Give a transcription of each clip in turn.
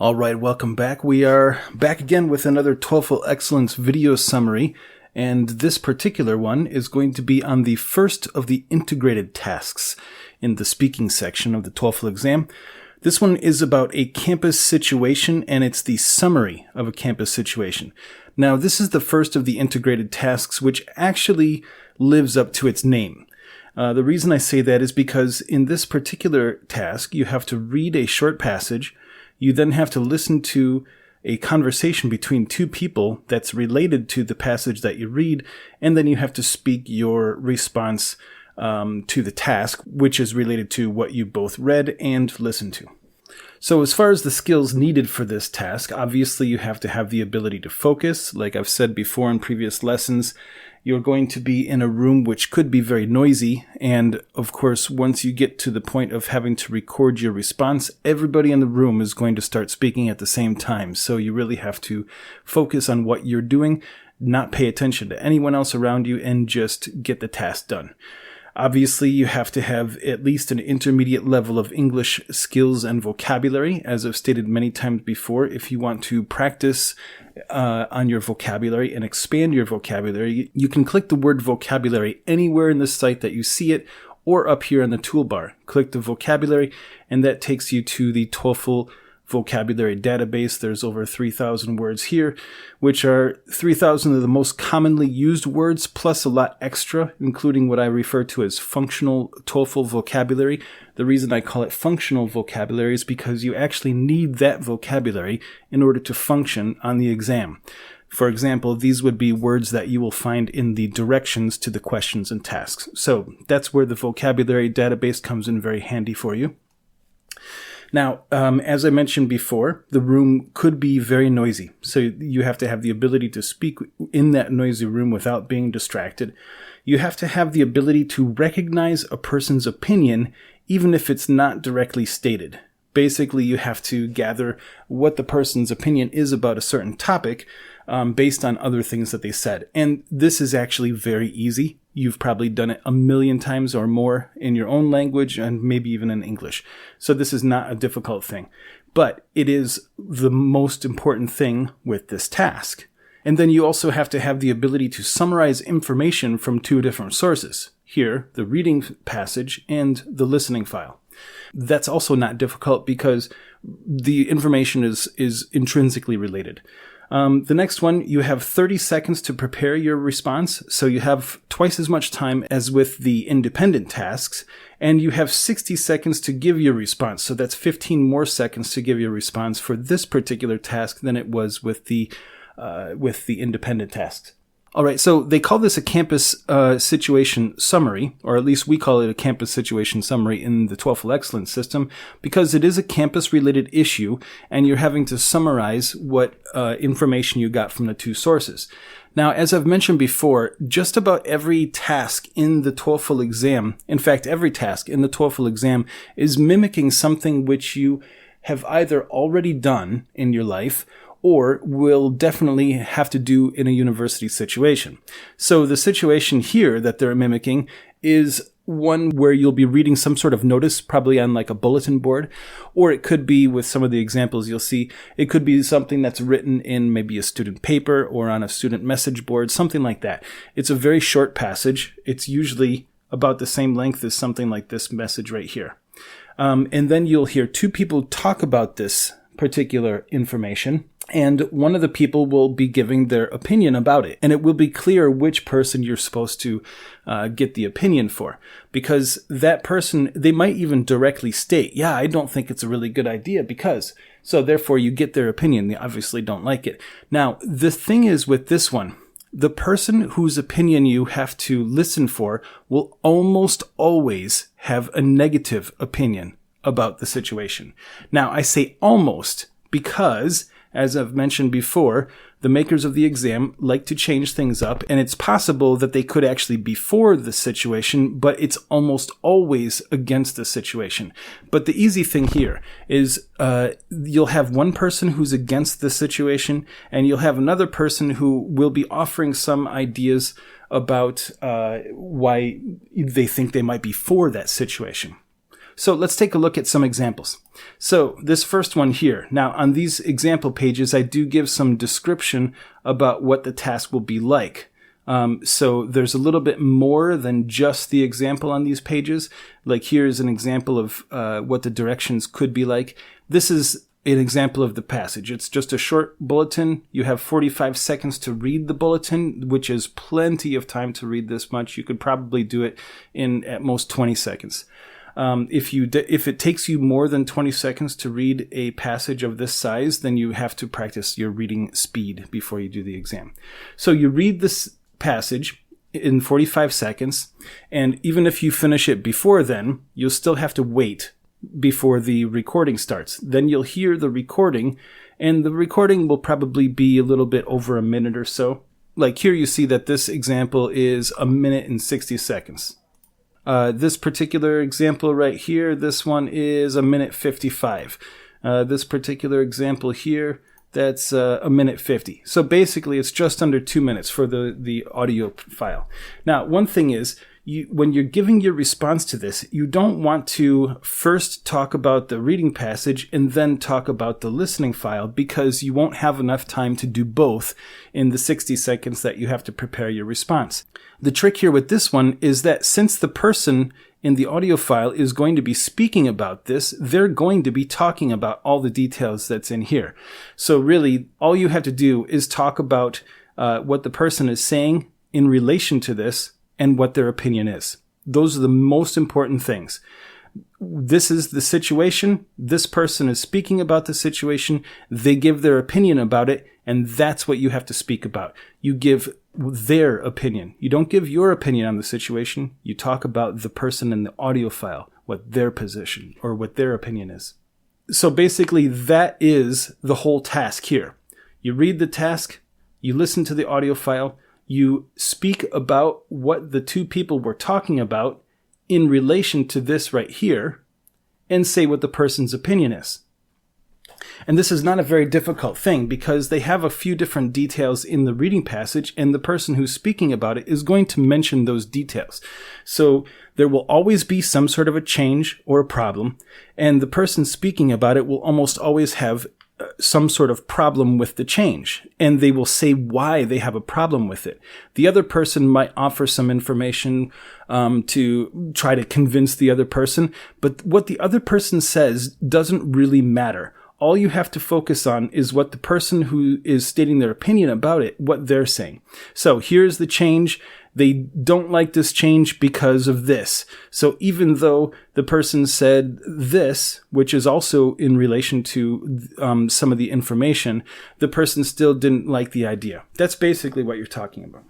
All right, welcome back. We are back again with another TOEFL Excellence video summary, and this particular one is going to be on the first of the integrated tasks in the speaking section of the TOEFL exam. This one is about a campus situation, and it's the summary of a campus situation. Now, this is the first of the integrated tasks, which actually lives up to its name. The reason I say that is because in this particular task, you have to read a short passage. You then have to listen to a conversation between two people that's related to the passage that you read, and then you have to speak your response to the task, which is related to what you both read and listened to. So as far as the skills needed for this task, obviously you have to have the ability to focus. Like I've said before in previous lessons, you're going to be in a room which could be very noisy, and of course, once you get to the point of having to record your response, everybody in the room is going to start speaking at the same time. So you really have to focus on what you're doing, not pay attention to anyone else around you, and just get the task done. Obviously, you have to have at least an intermediate level of English skills and vocabulary, as I've stated many times before. If you want to practice on your vocabulary and expand your vocabulary, you can click the word vocabulary anywhere in the site that you see it, or up here in the toolbar. Click the vocabulary, and that takes you to the TOEFL vocabulary database. There's over 3,000 words here, which are 3,000 of the most commonly used words, plus a lot extra, including what I refer to as functional TOEFL vocabulary. The reason I call it functional vocabulary is because you actually need that vocabulary in order to function on the exam. For example, these would be words that you will find in the directions to the questions and tasks. So that's where the vocabulary database comes in very handy for you. Now, as I mentioned before, the room could be very noisy, so you have to have the ability to speak in that noisy room without being distracted. You have to have the ability to recognize a person's opinion, even if it's not directly stated. Basically, you have to gather what the person's opinion is about a certain topic based on other things that they said. And this is actually very easy. You've probably done it 1,000,000 times or more in your own language and maybe even in English. So this is not a difficult thing. But it is the most important thing with this task. And then you also have to have the ability to summarize information from two different sources. Here, the reading passage and the listening file. That's also not difficult because the information is intrinsically related. The next one, you have 30 seconds to prepare your response, so you have twice as much time as with the independent tasks, and you have 60 seconds to give your response, so that's 15 more seconds to give your response for this particular task than it was with the independent tasks. All right, so they call this a campus situation summary, or at least we call it a campus situation summary in the TOEFL Excellence system, because it is a campus-related issue, and you're having to summarize what information you got from the two sources. Now, as I've mentioned before, just about every task in the TOEFL exam, in fact, every task in the TOEFL exam is mimicking something which you have either already done in your life or will definitely have to do in a university situation. So the situation here that they're mimicking is one where you'll be reading some sort of notice, probably on like a bulletin board, or it could be, with some of the examples you'll see, it could be something that's written in maybe a student paper or on a student message board, something like that. It's a very short passage. It's usually about the same length as something like this message right here. And then you'll hear two people talk about this particular information, and one of the people will be giving their opinion about it. And it will be clear which person you're supposed to get the opinion for. Because that person, they might even directly state, yeah, I don't think it's a really good idea because. So therefore you get their opinion. They obviously don't like it. Now, the thing is with this one, the person whose opinion you have to listen for will almost always have a negative opinion about the situation. Now, I say almost because, as I've mentioned before, the makers of the exam like to change things up, and it's possible that they could actually be for the situation, but it's almost always against the situation. But the easy thing here is you'll have one person who's against the situation, and you'll have another person who will be offering some ideas about why they think they might be for that situation. So let's take a look at some examples. So this first one here. Now on these example pages, I do give some description about what the task will be like. So there's a little bit more than just the example on these pages. Like here's an example of what the directions could be like. This is an example of the passage. It's just a short bulletin. You have 45 seconds to read the bulletin, which is plenty of time to read this much. You could probably do it in at most 20 seconds. If it takes you more than 20 seconds to read a passage of this size, then you have to practice your reading speed before you do the exam. So you read this passage in 45 seconds, and even if you finish it before then, you'll still have to wait before the recording starts. Then you'll hear the recording, and the recording will probably be a little bit over a minute or so. Like here you see that this example is 1 minute and 60 seconds. This particular example right here, this one is 1 minute 55. This particular example here, that's 1 minute 50. So basically it's just under 2 minutes for the audio file. Now, one thing is, when you're giving your response to this, you don't want to first talk about the reading passage and then talk about the listening file, because you won't have enough time to do both in the 60 seconds that you have to prepare your response. The trick here with this one is that since the person in the audio file is going to be speaking about this, they're going to be talking about all the details that's in here. So really, all you have to do is talk about what the person is saying in relation to this and what their opinion is. Those are the most important things. This is the situation. This person is speaking about the situation. They give their opinion about it, and that's what you have to speak about. You give their opinion. You don't give your opinion on the situation. You talk about the person in the audio file, what their position or what their opinion is. So basically, that is the whole task here. You read the task, you listen to the audio file, you speak about what the two people were talking about in relation to this right here, and say what the person's opinion is. And this is not a very difficult thing, because they have a few different details in the reading passage, and the person who's speaking about it is going to mention those details. So there will always be some sort of a change or a problem, and the person speaking about it will almost always have some sort of problem with the change, and they will say why they have a problem with it. The other person might offer some information to try to convince the other person, but what the other person says doesn't really matter. All you have to focus on is what the person who is stating their opinion about it, what they're saying. So here's the change. They don't like this change because of this. So even though the person said this, which is also in relation to some of the information, the person still didn't like the idea. That's basically what you're talking about.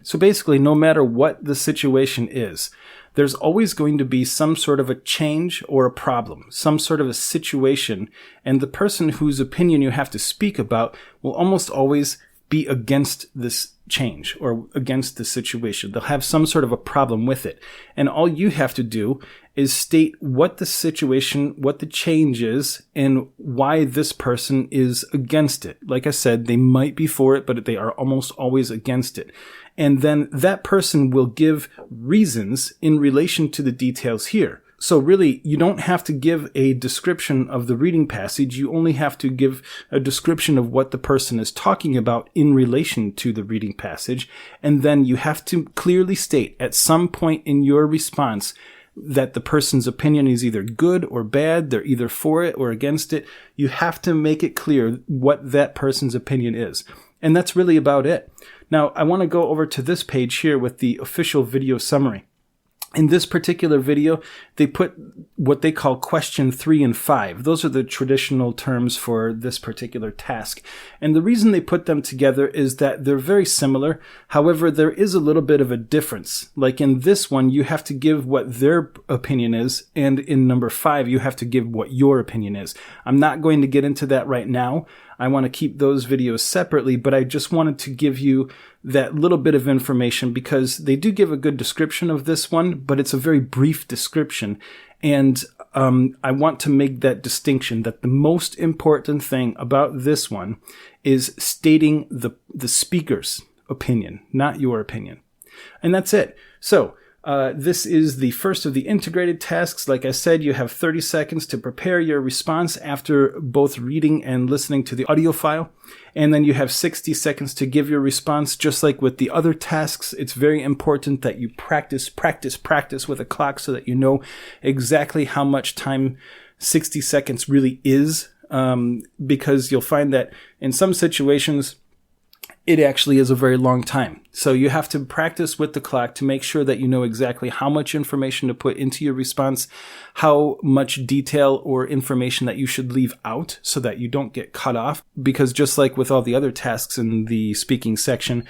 So basically, no matter what the situation is, there's always going to be some sort of a change or a problem, some sort of a situation, and the person whose opinion you have to speak about will almost always be against this change or against the situation. They'll have some sort of a problem with it. And all you have to do is state what the situation, what the change is, and why this person is against it. Like I said, they might be for it, but they are almost always against it. And then that person will give reasons in relation to the details here. So really, you don't have to give a description of the reading passage. You only have to give a description of what the person is talking about in relation to the reading passage. And then you have to clearly state at some point in your response that the person's opinion is either good or bad. They're either for it or against it. You have to make it clear what that person's opinion is. And that's really about it. Now, I want to go over to this page here with the official video summary. In this particular video, they put what they call question 3 and 5. Those are the traditional terms for this particular task. And the reason they put them together is that they're very similar. However, there is a little bit of a difference. Like in this one, you have to give what their opinion is, and in number 5, you have to give what your opinion is. I'm not going to get into that right now. I want to keep those videos separately, but I just wanted to give you that little bit of information because they do give a good description of this one, but it's a very brief description. And I want to make that distinction that the most important thing about this one is stating the speaker's opinion, not your opinion. And that's it. So This is the first of the integrated tasks. Like I said, you have 30 seconds to prepare your response after both reading and listening to the audio file. And then you have 60 seconds to give your response. Just like with the other tasks, it's very important that you practice with a clock so that you know exactly how much time 60 seconds really is. Because you'll find that in some situations, it actually is a very long time. So you have to practice with the clock to make sure that you know exactly how much information to put into your response, how much detail or information that you should leave out so that you don't get cut off. Because just like with all the other tasks in the speaking section,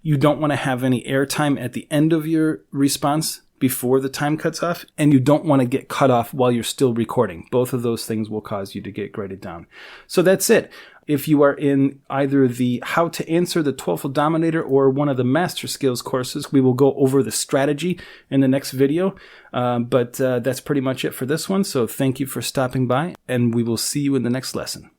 you don't want to have any airtime at the end of your response before the time cuts off, and you don't want to get cut off while you're still recording. Both of those things will cause you to get graded down. So that's it. If you are in either the How to Answer the TOEFL Dominator or one of the Master Skills courses, we will go over the strategy in the next video. But that's pretty much it for this one. So thank you for stopping by, and we will see you in the next lesson.